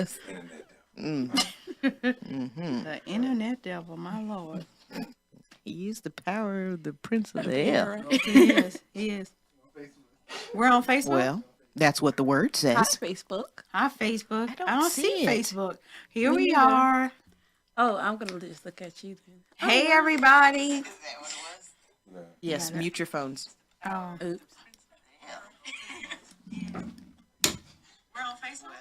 was. The internet devil, my Lord. He used the power of the Prince of the Air. He is. He is. We're on Facebook? Well, that's what the word Hi, says. Facebook. Hi, Facebook. I I don't don't see see it. Facebook. Here Me we neither. are. Oh, I'm going to just look at you then. Hey, everybody. Yes, mute your phones. Oh. Oops. We're on Facebook.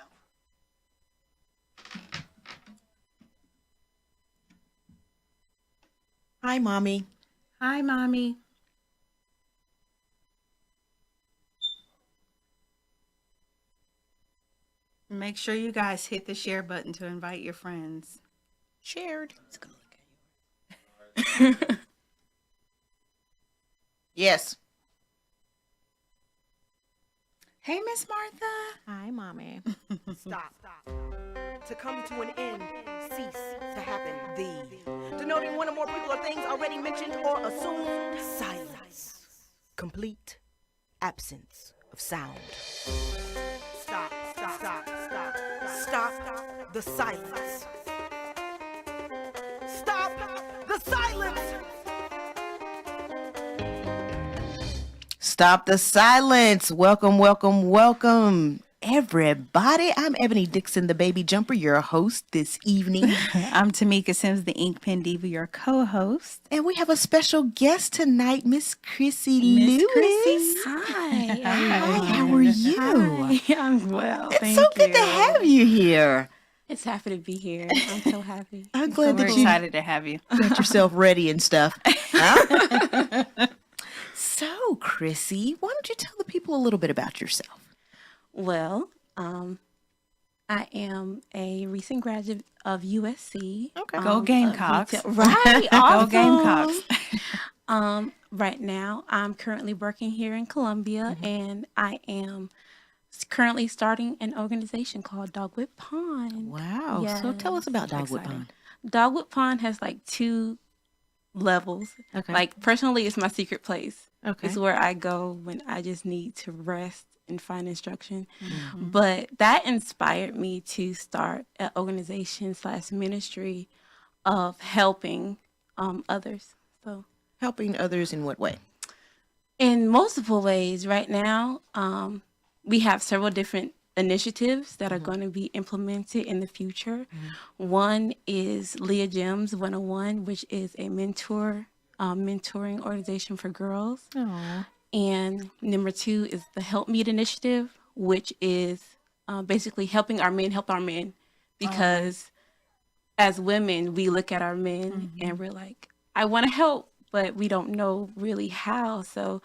Hi, Mommy. Hi, Mommy. Make sure you guys hit the share button to invite your friends. Shared. Let's go look at yours. Yes. Hey, Miss Martha. Hi, Mommy. Stop. To come to an end, cease to happen. Denoting one or more people or things already mentioned or assumed. Silence. Complete absence of sound. Stop. Stop the silence. Stop the silence. Stop the silence. Welcome, everybody. I'm Ebony Dixon, the Baby Jumper, your host this evening. I'm Tamika Sims, the Ink Pen Diva, your co-host. And we have a special guest tonight, Miss Krissy Miss Lewis. Krissy. Hi. Hi, how are you? Hi. I'm well. It's Thank so good you. to have you here. It's happy to be here. I'm so happy. I'm So glad we're that you excited to have you. got yourself ready and stuff. Huh? So, Krissy, why don't you tell the people a little bit about yourself? Well, I am a recent graduate of USC. Okay. Go of Gamecocks. retail- Right. Go Awesome. Gamecocks. Right now, I'm currently working here in Columbia, and I am currently starting an organization called Dogwood Pond. Wow. So tell us about Dogwood Exciting. Pond. Dogwood Pond has like two levels. Okay. Like personally, it's my secret place. Okay. It's where I go when I just need to rest and find instruction. Mm-hmm. But that inspired me to start an organization / ministry of helping others. So Helping others in what way? in multiple ways right now, we have several different initiatives that are going to be implemented in the future. One is Leah Gems 101, which is a mentoring organization for girls. Oh. And number 2 is the Help Meet initiative, which is basically helping our men help our men. Because as women, we look at our men and we're like, I want to help, but we don't know really how. So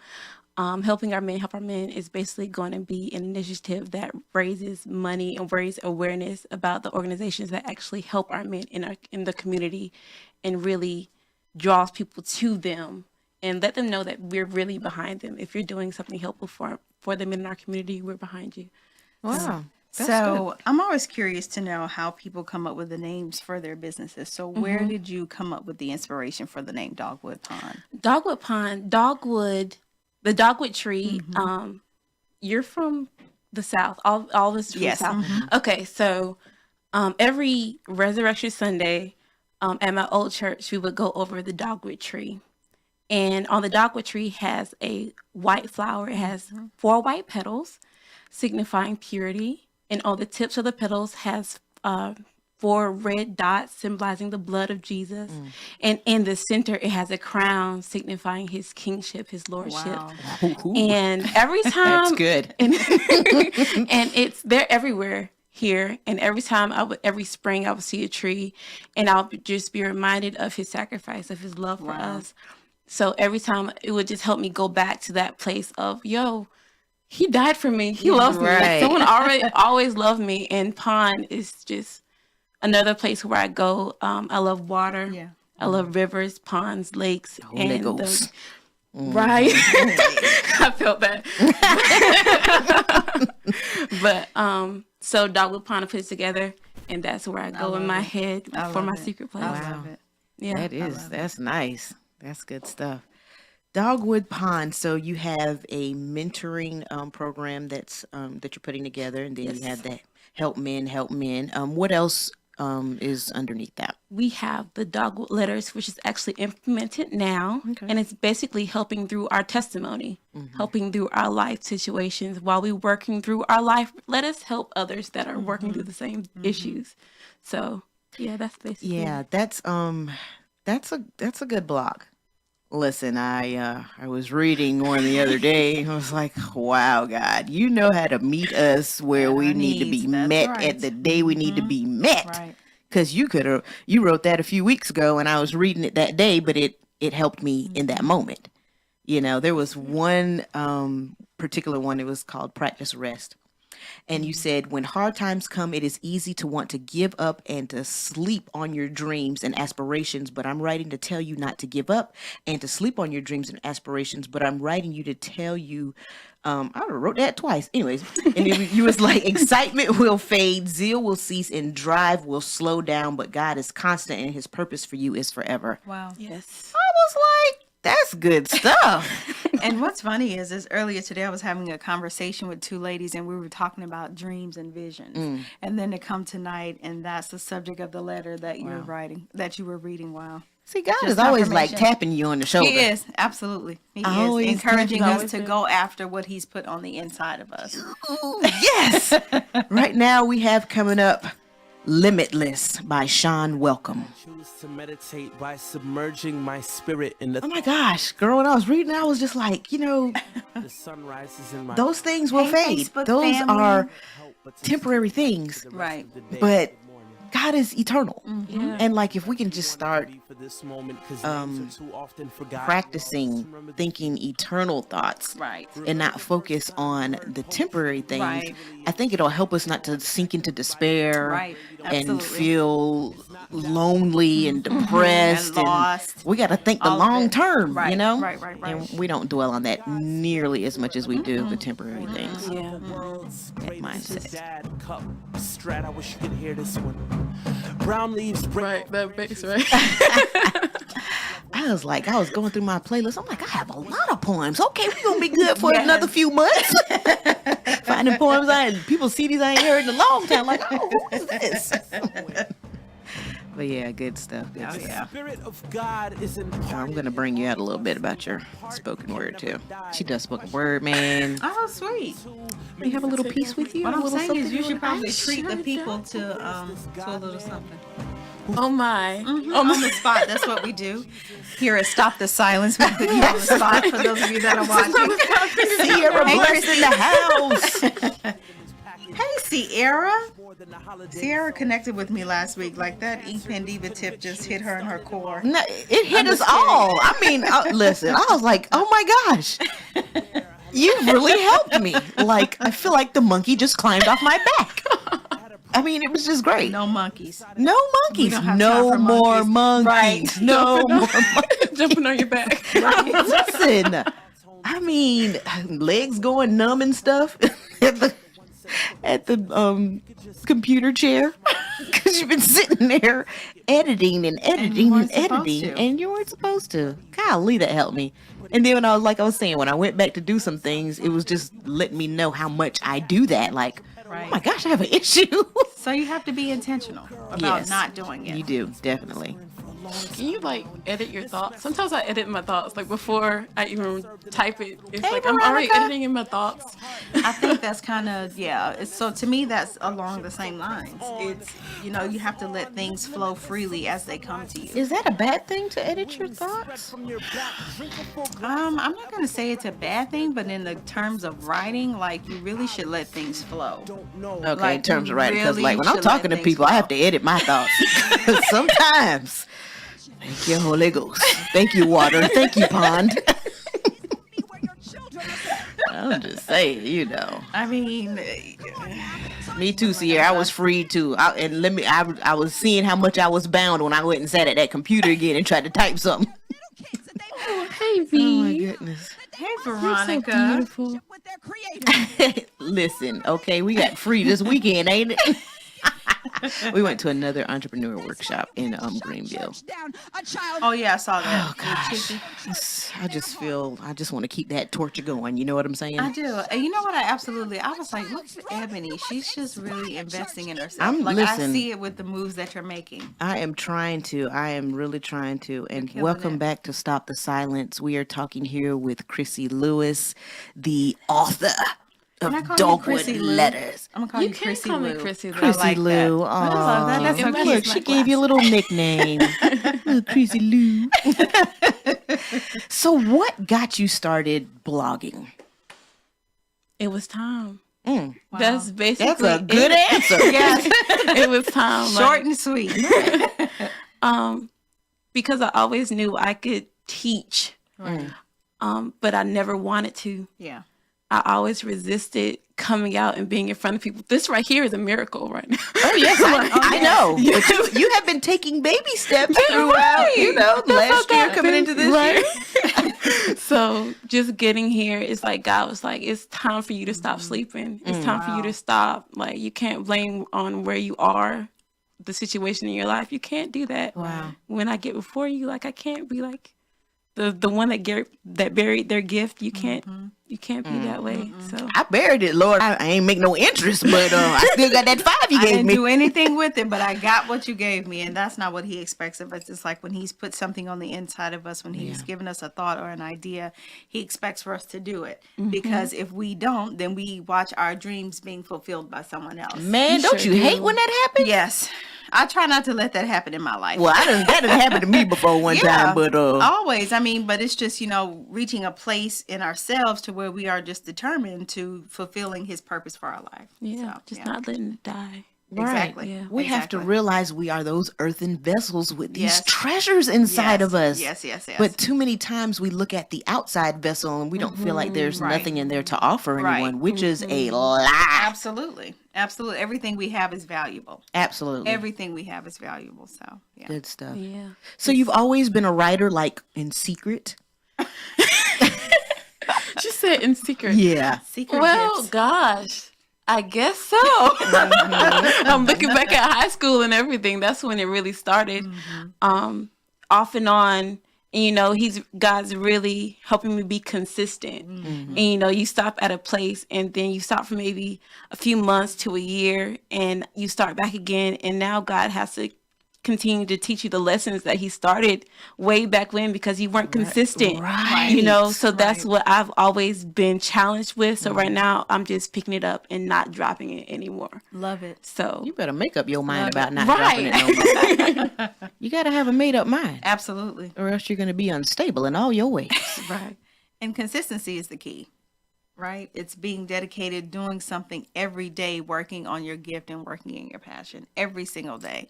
helping our men help our men is basically going to be an initiative that raises money and raises awareness about the organizations that actually help our men in the community and really draws people to them and let them know that we're really behind them. If you're doing something helpful for the men in our community, we're behind you. Wow. That's So I'm always curious to know how people come up with the names for their businesses. So where did you come up with the inspiration for the name Dogwood Pond? Dogwood Pond, the Dogwood tree. You're from the South. All of us from Yes. the South. Okay, so every Resurrection Sunday at my old church, we would go over the dogwood tree. And on the dogwood tree has a white flower. It has 4 white petals signifying purity. And on the tips of the petals has 4 red dots symbolizing the blood of Jesus. And in the center, it has a crown signifying his kingship, his lordship. Wow. And every time... That's good. And, and they're everywhere here. And every spring, I would see a tree and I'll just be reminded of his sacrifice, of his love for us. So every time it would just help me go back to that place of, yo, he died for me. He loves me. Right. Someone always loved me. And Pond is just another place where I go. I love water. Yeah. I love rivers, ponds, lakes. Holy Ghost. Right. I felt that. But so Dogwood Pond put it together, and that's where I go in my head for my secret place. I love it. Yeah. That's nice. That's good stuff. Dogwood Pond. So you have a mentoring program that you're putting together, and then you have that help men help men. What else is underneath that? We have the Dogwood Letters, which is actually implemented now. Okay. And it's basically helping through our testimony, helping through our life situations. While we're working through our life, let us help others that are working through the same issues. So, yeah, that's basically Yeah, that's a good blog. Listen, I was reading one the other day. I was like, wow, God, you know how to meet us where At we our need to be needs. That's met right. at the day we need to be met. Right. Because you wrote that a few weeks ago and I was reading it that day, but it helped me in that moment. You know, there was one particular one, it was called Practice Rest. And you said, when hard times come, it is easy to want to give up and to sleep on your dreams and aspirations. But I'm writing to tell you not to give up and to sleep on your dreams and aspirations. But I'm writing you to tell you, I wrote that twice. Anyways, and you was like, excitement will fade, zeal will cease, and drive will slow down. But God is constant and his purpose for you is forever. Wow. Yes. I was like, that's good stuff. And what's funny is earlier today I was having a conversation with two ladies and we were talking about dreams and visions. And then to come tonight and that's the subject of the letter that you're writing, that you were reading. Wow. See, God Just is always like confirmation. tapping you on the shoulder. He is, absolutely. He Always is encouraging tapping- us to go after what he's put on the inside of us. Ooh, yes. Right now we have coming up Limitless by Sean Welcome. Choose to meditate by submerging my spirit in Oh the my gosh, girl, when I was reading, I was just like, the sun rises in my those things will Hey, fade. Facebook Those family. are help but to temporary things, Right. but God is eternal. Yeah. And like, if we can just start for this moment, 'cause names are too often forgotten. practicing thinking eternal thoughts Right. and not focus on the temporary things, Right. I think it'll help us not to sink into despair Right. and Absolutely. feel lonely and depressed. And lost. We got to think the All of long it. term, you Right, know? right. And we don't dwell on that nearly as much as we do the temporary things. Yeah. That mindset. Dad, cup, strat. I wish you could hear this one. Brown leaves break. Right, that bass, right? I was going through my playlist. I'm like, I have a lot of poems. Okay, we're going to be good for another few months. Finding poems people CDs I ain't heard in a long time. Like, oh, who is this? But yeah, good stuff. Good stuff. Yeah. Spirit of God is in. I'm going to bring you out a little bit about your spoken word, too. She does spoken word, man. Oh, sweet. You have a little piece with you? What A I'm little saying is something you should probably I treat the sure people to a little something. Oh my. On the spot. That's what we do. Here at Stop the Silence, we put you on the spot for those of you that are watching. Sierra Hey, Blessed in the house. Hey, Sierra. Sierra connected with me last week. Like that E Pendiva tip just hit her in her core. No, it hit us all. I mean, listen, I was like, oh my gosh. You really helped me. Like, I feel like the monkey just climbed off my back. I mean, it was just great. No monkeys. No monkeys. don't have No time for more monkeys. monkeys. No more monkeys. Jumping on your back. Listen, I mean, legs going numb and stuff at the computer chair because you've been sitting there editing and editing and, weren't supposed editing, to. and you weren't supposed to. Golly, that helped me. And then when I was saying, when I went back to do some things, it was just letting me know how much I do that. Like, Right. oh my gosh, I have an issue. So you have to be intentional about Yes. not doing it. You do, definitely. Can you like edit your thoughts? Sometimes I edit my thoughts like before I even type it. It's Hey, like I'm already Veronica. editing in my thoughts. I think that's kind of, so to me, that's along the same lines. It's, you have to let things flow freely as they come to you. Is that a bad thing to edit your thoughts? I'm not going to say it's a bad thing, but in the terms of writing, like, you really should let things flow. Okay, in Like, terms you of writing, because really like when I'm should talking to let people, things I have to edit my thoughts. Sometimes. Thank you, Holy Ghost. Thank you, water. Thank you, pond. I'm just saying, I mean, Me too, Sierra. I was free too. I was seeing how much I was bound when I went and sat at that computer again and tried to type something. Oh, hey, Oh V. my goodness. hey, You're so Veronica. beautiful. Listen, okay, we got free this weekend, ain't it? We went to another entrepreneur workshop in Greenville. Oh yeah, I saw that. Oh gosh, I just want to keep that torture going. You know what I'm saying? I do. And you know what? I was like, look at Ebony. She's just really investing in herself. I Listen, see it with the moves that you're making. I am trying to. I am really trying to. And welcome back to Stop the Silence. We are talking here with Krissy Lewis, the author of Dogwood Letters. I'm gonna call you Krissy call Lou. me Krissy Lou. Krissy like Lou. that. I love that. That's so cute. Look, she gave you a little nickname. Krissy Lou. So what got you started blogging? It was time. Wow. That's basically a good answer. Yes. It was time. Short and sweet. Because I always knew I could teach, Right. but I never wanted to. Yeah. I always resisted coming out and being in front of people. This right here is a miracle right now. Oh yes, I know. But you have been taking baby steps throughout. Right. You know, last year coming into this year. So just getting here, it's like God was like, it's time for you to stop sleeping. It's time for you to stop. Like, you can't blame on where you are, the situation in your life. You can't do that. Wow. When I get before you, like, I can't be like the one that buried their gift. You can't be that way. So I buried it, Lord. I ain't make no interest, but I still got that 5 you I gave didn't me. do anything with it, but I got what you gave me, and that's not what he expects of us. It's like when he's put something on the inside of us, when he's given us a thought or an idea, he expects for us to do it. Because if we don't, then we watch our dreams being fulfilled by someone else. Man, don't you hate when that happens? Yes. I try not to let that happen in my life. Well, that done happened to me before one time, but always. I mean, but it's just, reaching a place in ourselves to where we are just determined to fulfilling his purpose for our life. not letting it die. Exactly. Yeah. we have to realize we are those earthen vessels with these treasures inside of us. Yes. But too many times we look at the outside vessel and we don't feel like there's nothing in there to offer anyone, which is a lie. Absolutely. Everything we have is valuable. Absolutely. Everything we have is valuable. So, yeah. Good stuff. Yeah. So you've always been a writer, like in secret? She said in secret. Yeah. Secret Well, gifts. gosh, I guess so. I'm looking back at high school and everything. That's when it really started. Off and on. And, God's really helping me be consistent. And, you stop at a place and then you stop for maybe a few months to a year and you start back again. And now God has to continue to teach you the lessons that he started way back when because you weren't consistent. So that's what I've always been challenged with. So right now I'm just picking it up and not dropping it anymore. Love it. So You better make up your mind about not dropping it no more. You got to have a made up mind. Absolutely. Or else you're going to be unstable in all your ways. right. And consistency is the key, right? It's being dedicated, doing something every day, working on your gift and working in your passion every single day.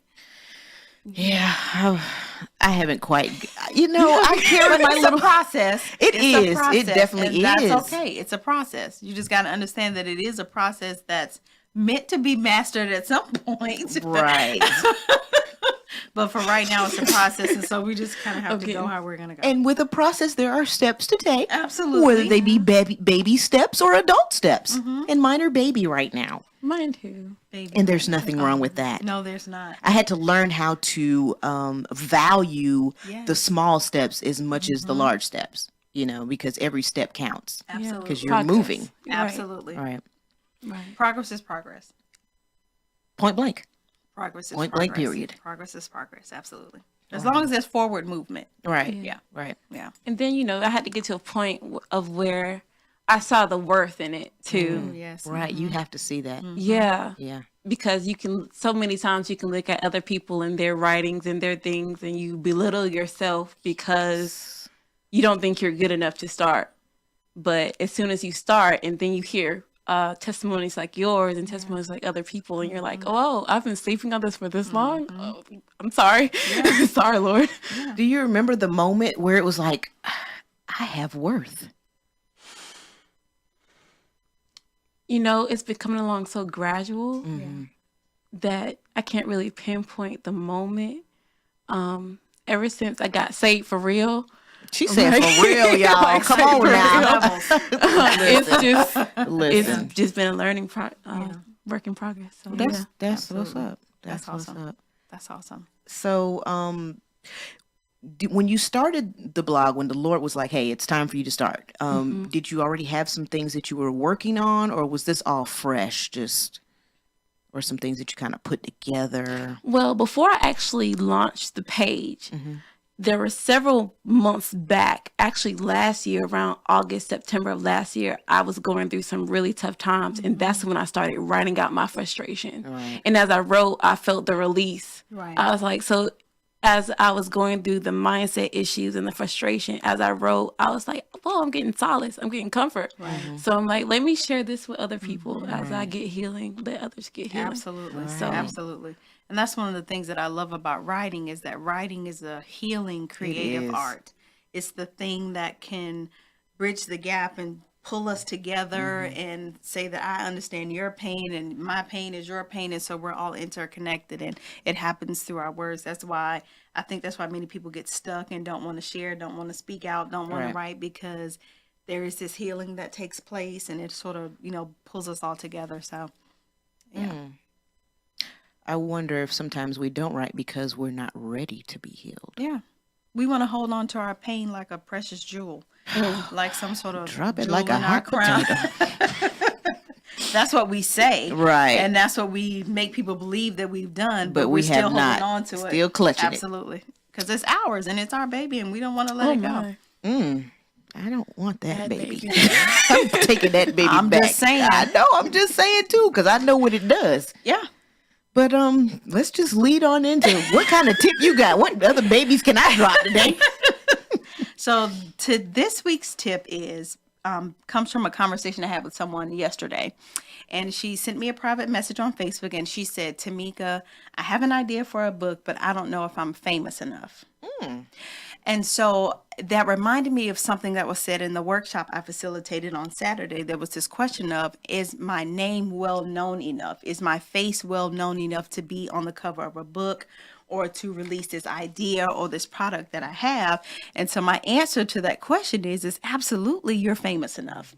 Yeah, I haven't quite. I carry my It's little a process. It It's a is. process, It definitely and is. that's okay. It's a process. You just got to understand that it is a process that's meant to be mastered at some point. Right. But for right now, it's a process, and so we just kind of have to go how we're gonna go. And with a process, there are steps to take. Absolutely. Whether they be baby steps or adult steps. And mine are baby right now. Mine too. Baby. And there's nothing wrong with that. No, there's not. I had to learn how to value Yes. the small steps as much as the large steps, because every step counts. Absolutely. Because you're moving. Absolutely. All right. Right. Progress is progress. Point blank. Progress is Point progress. blank, period. Progress is progress. Absolutely. As long as there's forward movement. Right. Yeah. Right. Yeah. And then, I had to get to a point of where I saw the worth in it too. Yes. Right. You have to see that. Yeah. Yeah. Because so many times you can look at other people and their writings and their things and you belittle yourself because you don't think you're good enough to start. But as soon as you start and then you hear testimonies like yours and testimonies like other people and you're like, oh, I've been sleeping on this for this long. Oh, I'm sorry. Sorry, Lord. Do you remember the moment where it was like, I have worth? It's been coming along so gradual that I can't really pinpoint the moment. Ever since I got saved for real. She said for real, y'all. Like, Come on now. It's Listen. just been a learning work in progress. So That's what's up. That's what's awesome. up. That's awesome. So, when you started the blog, when the Lord was like, "Hey, it's time for you to start," did you already have some things that you were working on, or was this all fresh, or some things that you kind of put together? Well, before I actually launched the page, there were several months back, actually last year, around August, September of last year, I was going through some really tough times. And that's when I started writing out my frustration. Right. And as I wrote, I felt the release. Right. I was like, so as I was going through the mindset issues and the frustration, as I wrote, I was like, well, I'm getting solace. I'm getting comfort. Right. So I'm like, let me share this with other people. As I get healing, let others get healing. Absolutely. So- Absolutely. And that's one of the things that I love about writing is that writing is a healing, creative is. art. It's the thing that can bridge the gap and pull us together and say that I understand your pain and my pain is your pain. And so we're all interconnected, and it happens through our words. That's why many people get stuck and don't want to share, don't want to speak out, don't want Right. to write, because there is this healing that takes place, and it sort of, pulls us all together. So, yeah. I wonder if sometimes we don't write because we're not ready to be healed. Yeah. We want to hold on to our pain like a precious jewel, like some sort of Drop it jewel like a in our hot crown. potato. That's what we say. Right. And that's what we make people believe that we've done, But we're we still have holding not. on to it. Still clutching it. Absolutely. Because it's ours and it's our baby, and we don't want to let it go. my. I don't want that baby. baby. I'm taking that baby I'm back. just saying. I know. I'm just saying too, because I know what it does. Yeah. But let's just lead on into what kind of tip you got. What other babies can I drop today? So to this week's tip is comes from a conversation I had with someone yesterday. And she sent me a private message on Facebook, and she said, "Tamika, I have an idea for a book, but I don't know if I'm famous enough." And so that reminded me of something that was said in the workshop I facilitated on Saturday. There was this question of, is my name well known enough? Is my face well known enough to be on the cover of a book, or to release this idea or this product that I have? And so my answer to that question is absolutely, you're famous enough.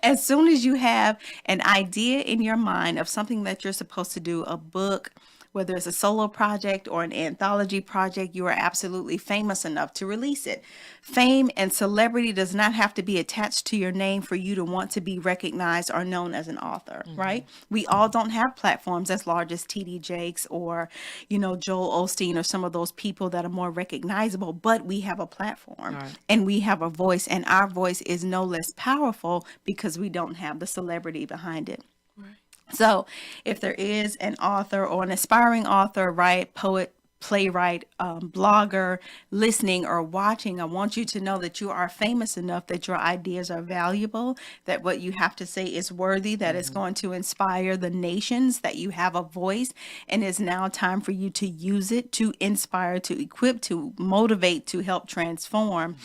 As soon as you have an idea in your mind of something that you're supposed to do, a book, whether it's a solo project or an anthology project, you are absolutely famous enough to release it. Fame and celebrity does not have to be attached to your name for you to want to be recognized or known as an author, right? We all don't have platforms as large as TD Jakes or, Joel Osteen or some of those people that are more recognizable, but we have a platform and we have a voice, and our voice is no less powerful because we don't have the celebrity behind it. So if there is an author or an aspiring author, right, poet, playwright, blogger, listening or watching, I want you to know that you are famous enough, that your ideas are valuable, that what you have to say is worthy, that it's going to inspire the nations, that you have a voice, and it's now time for you to use it to inspire, to equip, to motivate, to help transform,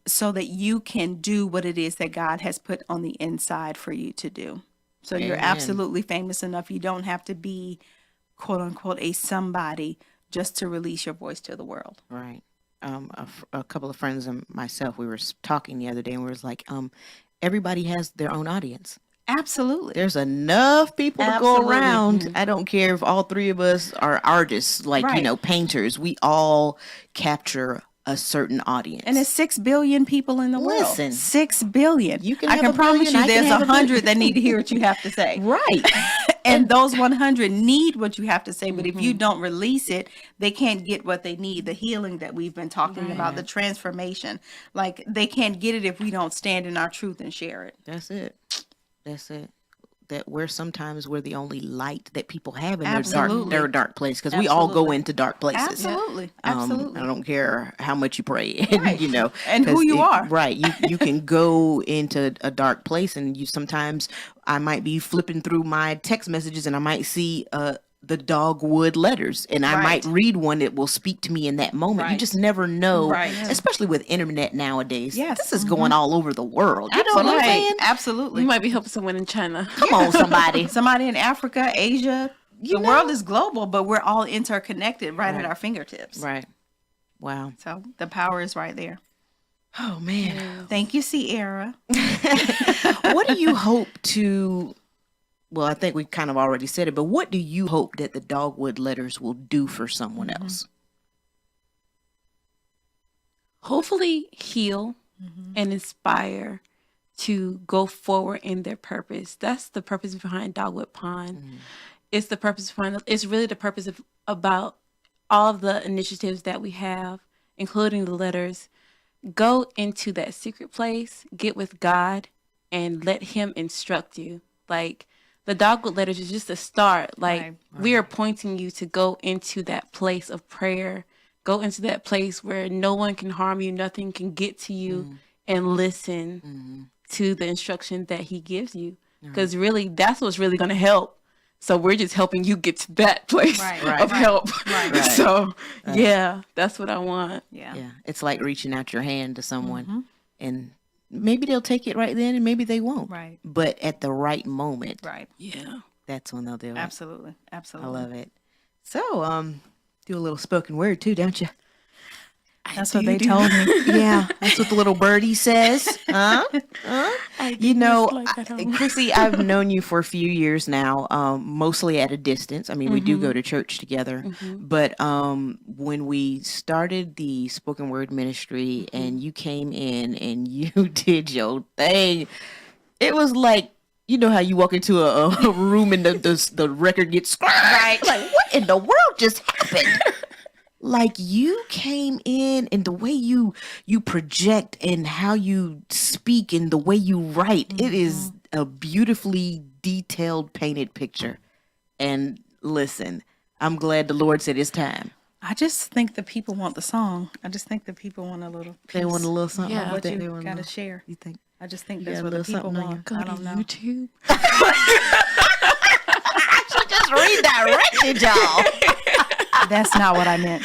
so that you can do what it is that God has put on the inside for you to do. So you're absolutely famous enough. You don't have to be, quote unquote, a somebody just to release your voice to the world. Right. A couple of friends and myself, we were talking the other day, and we was like, everybody has their own audience. Absolutely. There's enough people to go Absolutely. around. I don't care if all three of us are artists, like, Right. Painters. We all capture a certain audience. And it's 6 billion people in the world. Listen. 6 billion. You can I have can a promise billion, you I can there's have a 100 that need to hear what you have to say. Right. And those 100 need what you have to say. But if you don't release it, they can't get what they need. The healing that we've been talking about, the transformation. Like, they can't get it if we don't stand in our truth and share it. That's it. That sometimes we're the only light that people have in Absolutely. their dark place, because we all go Absolutely. into dark places. Absolutely. Absolutely. I don't care how much you pray, and, Right. And 'cause who you are. Right. You can go into a dark place, and sometimes I might be flipping through my text messages, and I might see the Dogwood Letters, and I might read one that will speak to me in that moment. You Right. just never know, Right. especially with internet nowadays. Yes. This is going all over the world. You know what I'm saying? Absolutely. You might be helping someone in China. Come on, somebody. Somebody in Africa, Asia. The world is global, but we're all interconnected right at our fingertips. Right. Wow. So the power is right there. Oh man. Thank you, Sierra. What do you hope to well, I think we kind of already said it, but what do you hope that the Dogwood Letters will do for someone else? Hopefully heal and inspire to go forward in their purpose. That's the purpose behind Dogwood Pond. It's the purpose behind, it's really the purpose of about all of the initiatives that we have, including the letters. Go into that secret place, get with God, and let him instruct you. Like, the Dogwood Letters is just a start. Like, we are pointing you to go into that place of prayer. Go into that place where no one can harm you, nothing can get to you, and listen to the instruction that he gives you. Because really, that's what's really going to help. So we're just helping you get to that place of help. So, yeah, that's what I want. Yeah. It's like reaching out your hand to someone, and maybe they'll take it right then, and maybe they won't. Right. But at the right moment, Yeah. that's when they'll do it. Absolutely. I Absolutely. love it. So, do a little spoken word too, don't you? That's what they told me. Yeah, that's what the little birdie says. You know, Krissy, I've known you for a few years now, mostly at a distance. I mean, we do go to church together, but when we started the spoken word ministry and you came in and you did your thing, it was like, you know how you walk into a room and the record gets scratched? Like, what in the world just happened? Like, you came in and the way you project and how you speak and the way you write, it is a beautifully detailed, painted picture. And listen, I'm glad the Lord said it's time. I just think the people want the song. I just think the people want a little piece. They want a little something. Yeah. what They you want a gotta little- share. You think? I just think You that's got a what the little people something on want. Go I to don't know. YouTube. She just redirected y'all. That's not what I meant.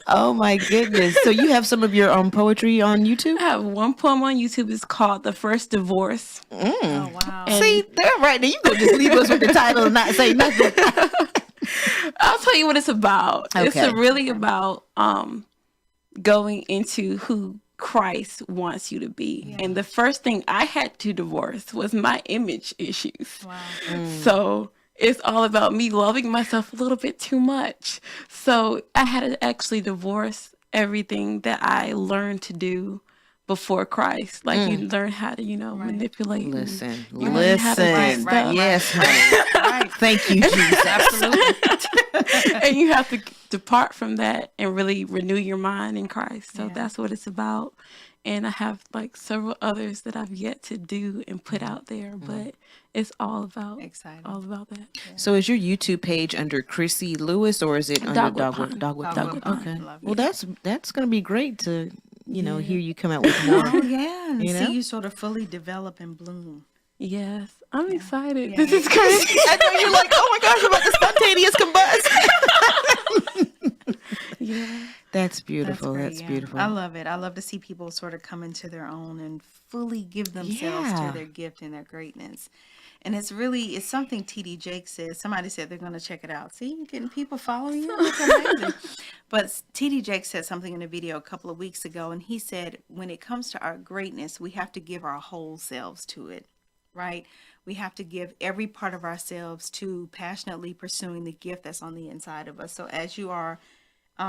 Oh my goodness. So you have some of your poetry on YouTube? I have one poem on YouTube. It's called The First Divorce. Oh wow. See, they're right there. You could just leave us with the title and not say nothing. I'll tell you what it's about. It's Okay. really about going into who Christ wants you to be. And the first thing I had to divorce was my image issues. Wow. So it's all about me loving myself a little bit too much. So I had to actually divorce everything that I learned to do before Christ. Like, you learn how to, manipulate. and Listen. you learn how to do Right, stuff. right. Yes, honey. Right. Thank you, Jesus. Absolutely. And you have to depart from that and really renew your mind in Christ. So that's what it's about. And I have like several others that I've yet to do and put out there, but it's all about Exciting. all about that. So is your YouTube page under Krissy Lewis or is it under Dogwood Dogwood? Pond. Dogwood. Pond. Okay. Love Well, that's going to be great to, hear you come out with more. Oh yeah. And You know? see you sort of fully develop and bloom. Yes, I'm excited. Yeah. This is crazy. I know you're like, oh my gosh, I'm about to spontaneous combust. Yeah. That's beautiful. great, That's yeah. beautiful. I love it. I love to see people sort of come into their own and fully give themselves Yeah. to their gift and their greatness. And it's something TD Jake says. Somebody said they're going to check it out. See, you're getting people following you. It's amazing. But TD Jake said something in a video a couple of weeks ago, and he said, when it comes to our greatness, we have to give our whole selves to it, right? We have to give every part of ourselves to passionately pursuing the gift that's on the inside of us. So as you are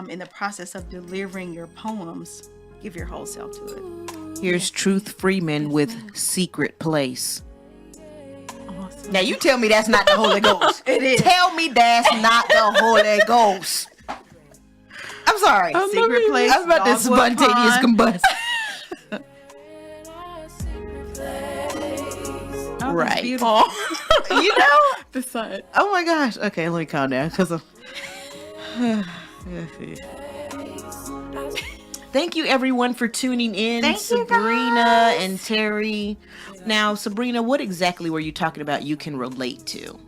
in the process of delivering your poems, give your whole self to it. Here's Truth Freeman with Secret Place. Awesome. Now you tell me that's not the Holy Ghost. It is. Tell me that's not the Holy Ghost. I'm sorry. Secret place. I was about to Dogwood spontaneous Pond. combust. Oh, that's Right. beautiful. You know? The sun. Oh my gosh. Okay, let me calm down because I'm. Thank you everyone for tuning in. Thank you, Sabrina and Terry. Now, Sabrina, what exactly were you talking about you can relate to?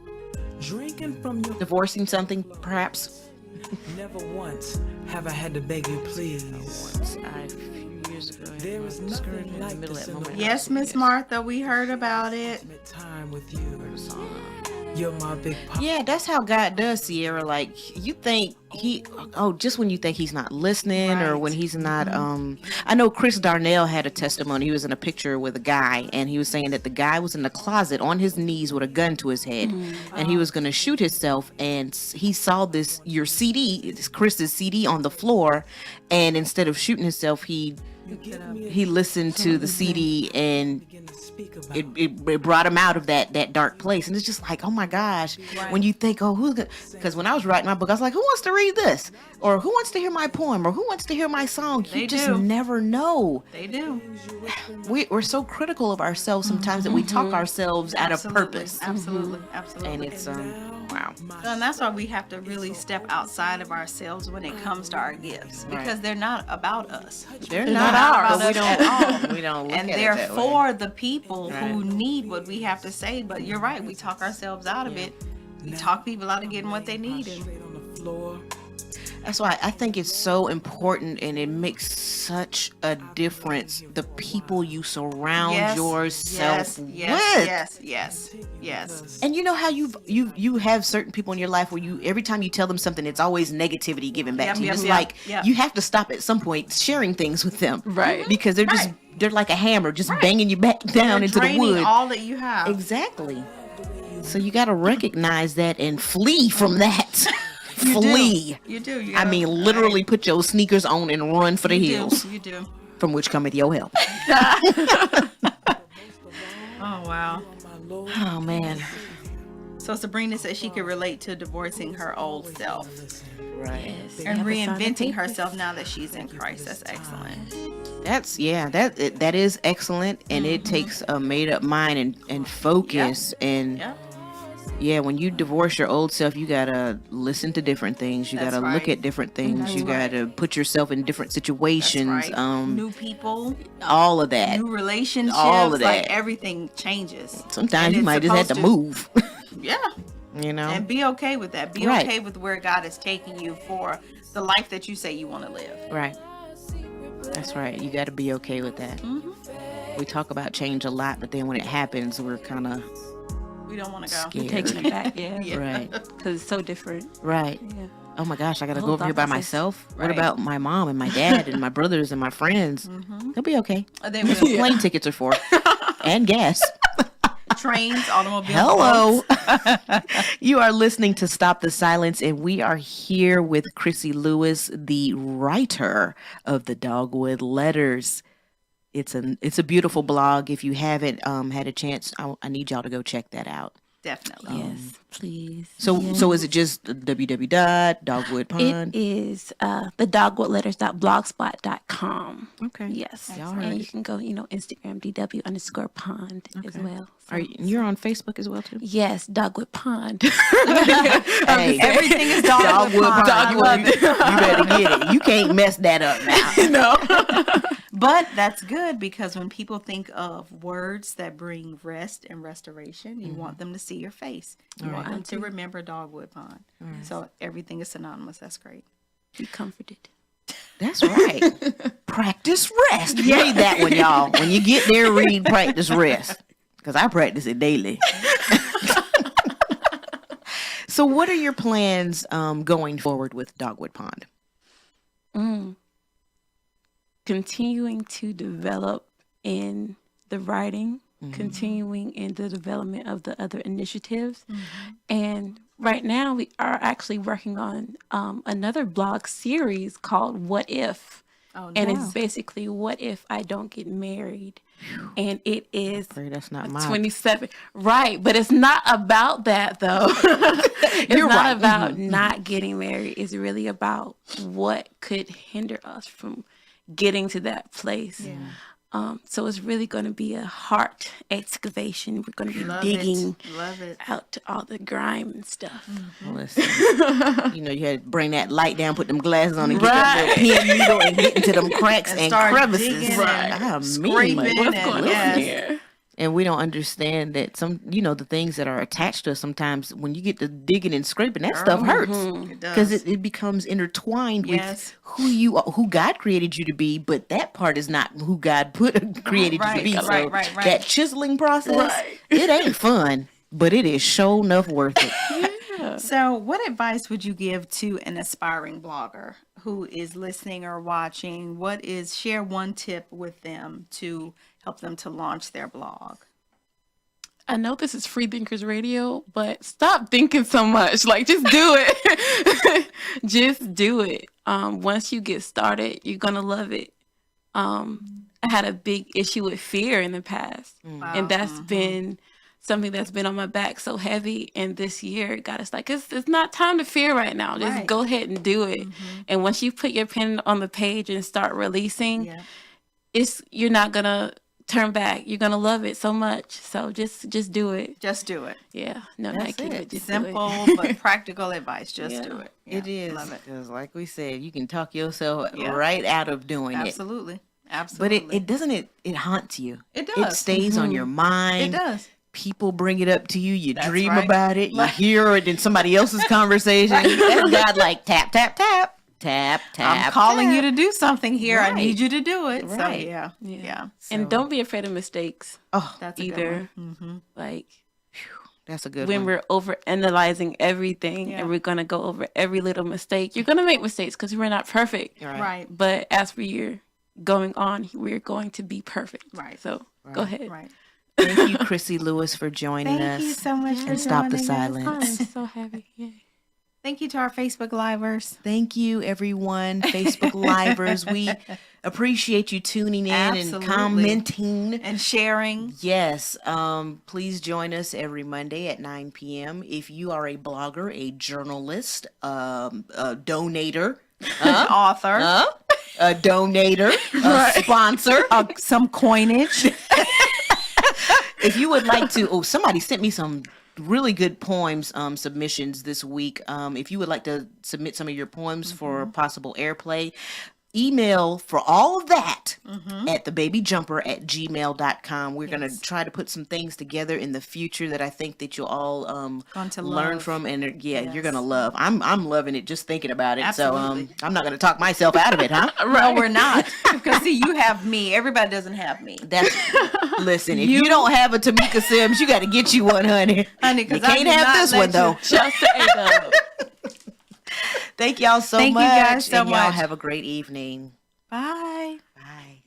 Drinking from your Divorcing something, perhaps? never once have I had to beg you please. A few years ago, There is nothing like this in the Yes, Miss Martha, we heard about it. intimate time with you. You're my big pop. Yeah, that's how God does, Sierra. Like, you think just when you think he's not listening or when he's not, I know Chris Darnell had a testimony. He was in a picture with a guy, and he was saying that the guy was in the closet on his knees with a gun to his head, and he was going to shoot himself, and he saw your CD, it's Chris's CD on the floor, and instead of shooting himself, he listened to the CD, and it brought him out of that dark place. And it's just like, oh my gosh, when you think, oh, who's gonna, because when I was writing my book, I was like, who wants to read this, or who wants to hear my poem, or who wants to hear my song? You just never know. They do. We're so critical of ourselves sometimes that we talk ourselves out of purpose. Absolutely. And it's wow. And that's why we have to really step outside of ourselves when it comes to our gifts, because they're not about us. They're not ours. About us at all. We don't look And at it they're that way. for the people who need what we have to say. But you're right, we talk ourselves out of it. We talk people out of getting what they need. And that's why I think it's so important, and it makes such a difference, the people you surround yourself with. Yes. And you know how you have certain people in your life where you, every time you tell them something, it's always negativity given back to you. It's like you have to stop at some point sharing things with them, Right. Because they're like a hammer, just banging you back down into the wood. All that you have. Exactly. So you got to recognize that and flee from that. You Flee. do. You do. You I gotta- mean, literally put your sneakers on and run for the hills, You do. from which cometh your help. Oh, wow. Oh man. So Sabrina said she could relate to divorcing her old self Right. and reinventing herself now that she's in Christ. That's excellent. That is excellent, and it takes a made up mind and focus and. Yeah. Yeah, when you divorce your old self, you gotta listen to different things. You gotta look at different things. You gotta put yourself in different situations. New people, all of that. new relationships, all of that. like everything changes. Sometimes And you it's might just have to supposed move. Yeah. You know, And be okay with that. Be Right. okay with where God is taking you for the life that you say you want to live. right. That's right. You got to be okay with that. We talk about change a lot, but then when it happens, we're kind of We don't want to go. scared. Taking it back, yeah. Right. Because it's so different. Right. Yeah. Oh my gosh, I got to The go whole over here by thought process. myself. What Right. about my mom and my dad and my brothers and my friends? They'll be okay. They That's will. what plane tickets are for. And gas. Trains, automobiles. Hello. boats. You are listening to Stop the Silence, and we are here with Krissy Lewis, the writer of the Dogwood Letters. It's a beautiful blog. If you haven't had a chance, I need y'all to go check that out. Definitely. Yes, please. So is it just www.dogwood pond? It is the dogwoodletters.blogspot.com. Okay. Yes. Y'all And heard you can go, Instagram DW_pond as well. So, You're on Facebook as well too? yes, Dogwood Pond. Hey, Everything is Dogwood Pond. I love it. You better get it. You can't mess that up now. But that's good, because when people think of words that bring rest and restoration, you want them to see your face. You want them to remember Dogwood Pond. So everything is synonymous. That's great. Be comforted. That's right. Practice rest. Read that one, y'all. When you get there, read practice rest. Because I practice it daily. So what are your plans going forward with Dogwood Pond? Continuing to develop in the writing, continuing in the development of the other initiatives. And right now we are actually working on another blog series called What If? Oh, And it's basically, what if I don't get married? And it is Pray that's not my 27. Right. But it's not about that, though. It's You're not right. about not getting married. It's really about what could hinder us from getting to that place. So it's really going to be a heart excavation. We're going to be digging Love it. out to all the grime and stuff. Listen, you had to bring that light down, put them glasses on, and get that little pen needle and get into them cracks and start crevices. digging I and mean, scraping what's and- going on yes. here? And we don't understand that the things that are attached to us, sometimes when you get to digging and scraping, that stuff hurts It because does. it becomes intertwined Yes. with who God created you to be, but that part is not who God created you to be. Right, So right. that chiseling process, it ain't fun. but it is sure enough worth it. So, what advice would you give to an aspiring blogger who is listening or watching? Share one tip with them to help them to launch their blog? I know this is Free Thinkers Radio, but stop thinking so much. Like, just do it. Just do it. Once you get started, you're going to love it. I had a big issue with fear in the past, and that's been something that's been on my back so heavy. And this year got us like, it's not time to fear right now. Just go ahead and do it. And once you put your pen on the page and start releasing, you're not going to turn back. You're going to love it so much. So just do it. Just do it. Yeah. No, That's not kidding. it. Just Simple do it. but practical advice. Just do it. Yeah, It is. Love it. Because like we said, you can talk yourself right out of doing it. Absolutely. But Absolutely. it doesn't, it haunts you. It It does. stays on your mind. It does. People bring it up to you. You That's dream right. about it. You hear it in somebody else's conversation. And God, like, tap, tap, tap, tap, tap. I'm calling tap. you to do something here. I Right. need you to do it. So, Right. yeah. Yeah. So- And don't be afraid of mistakes Oh, That's a good either. one. Like, that's a good when one. we're over analyzing everything Yeah. and we're going to go over every little mistake, you're going to make mistakes because we're not perfect. Right. But as for your going on, we're going to be perfect. Right. So go ahead. Right. Thank you, Krissy Lewis, for joining Thank us. you so much for And stop the joining us. silence. I'm so happy. Yeah. Thank you to our Facebook Livers. Thank you, everyone, Facebook Livers. We appreciate you tuning in Absolutely. and commenting. And sharing. Yes, please join us every Monday at 9 p.m. If you are a blogger, a journalist, a donator, Author. a donator, a sponsor. Some coinage. If you would like to, somebody sent me some really good poems submissions this week. If you would like to submit some of your poems for possible airplay, email for all of that at TheBabyJumper@gmail.com. We're going to try to put some things together in the future that I think that you'll all Going to learn love. from, and you're Yes. going to love. I'm loving it just thinking about it. Absolutely. So I'm not going to talk myself out of it, huh? No, we're not. Because see, you have me. Everybody doesn't have me. That's listen. If you don't have a Tamika Sims, you got to get you one, honey. Honey, You 'cause I can't did have not this let one though. you- Just to A-Dub. Thank y'all so Thank you much. guys so and y'all much. have a great evening. Bye. Bye.